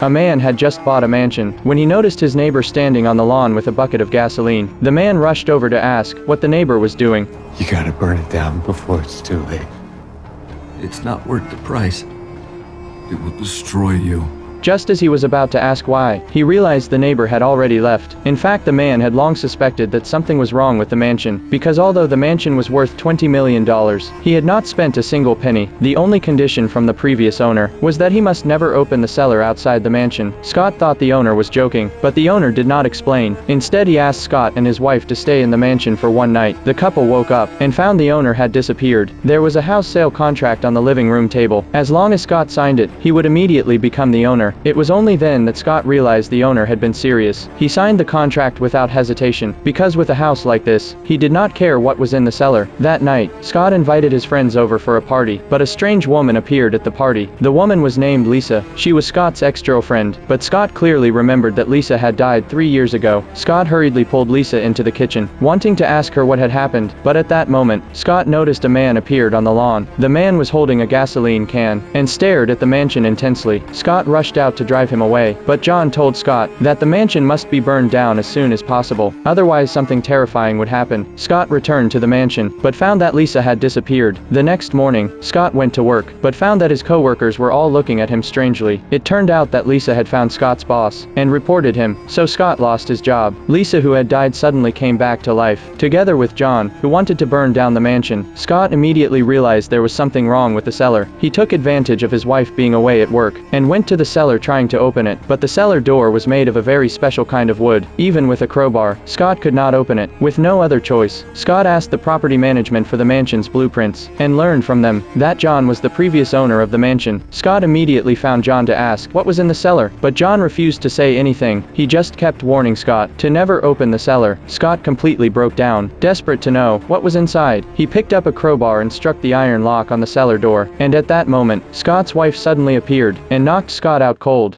A man had just bought a mansion when he noticed his neighbor standing on the lawn with a bucket of gasoline. The man rushed over to ask what the neighbor was doing. You gotta burn it down before it's too late. It's not worth the price. It will destroy you. Just as he was about to ask why, he realized the neighbor had already left. In fact, the man had long suspected that something was wrong with the mansion, because although the mansion was worth $20 million, he had not spent a single penny. The only condition from the previous owner was that he must never open the cellar outside the mansion. Scott thought the owner was joking, but the owner did not explain. Instead, he asked Scott and his wife to stay in the mansion for one night. The couple woke up and found the owner had disappeared. There was a house sale contract on the living room table. As long as Scott signed it, he would immediately become the owner. It was only then that Scott realized the owner had been serious. He signed the contract without hesitation, because with a house like this, he did not care what was in the cellar. That night, Scott invited his friends over for a party, but a strange woman appeared at the party. The woman was named Lisa. She was Scott's ex-girlfriend, but Scott clearly remembered that Lisa had died 3 years ago. Scott hurriedly pulled Lisa into the kitchen, wanting to ask her what had happened, but at that moment, Scott noticed a man appeared on the lawn. The man was holding a gasoline can, and stared at the mansion intensely. Scott rushed out to drive him away, but John told Scott that the mansion must be burned down as soon as possible, otherwise something terrifying would happen. Scott returned to the mansion, but found that Lisa had disappeared. The next morning, Scott went to work, but found that his co-workers were all looking at him strangely. It turned out that Lisa had found Scott's boss, and reported him, so Scott lost his job. Lisa, who had died, suddenly came back to life, together with John, who wanted to burn down the mansion. Scott immediately realized there was something wrong with the cellar. He took advantage of his wife being away at work, and went to the cellar trying to open it, but the cellar door was made of a very special kind of wood. Even with a crowbar, Scott could not open it. With no other choice, Scott asked the property management for the mansion's blueprints, and learned from them that John was the previous owner of the mansion. Scott immediately found John to ask what was in the cellar, but John refused to say anything. He just kept warning Scott to never open the cellar. Scott completely broke down, desperate to know what was inside. He picked up a crowbar and struck the iron lock on the cellar door, and at that moment, Scott's wife suddenly appeared, and knocked Scott out cold.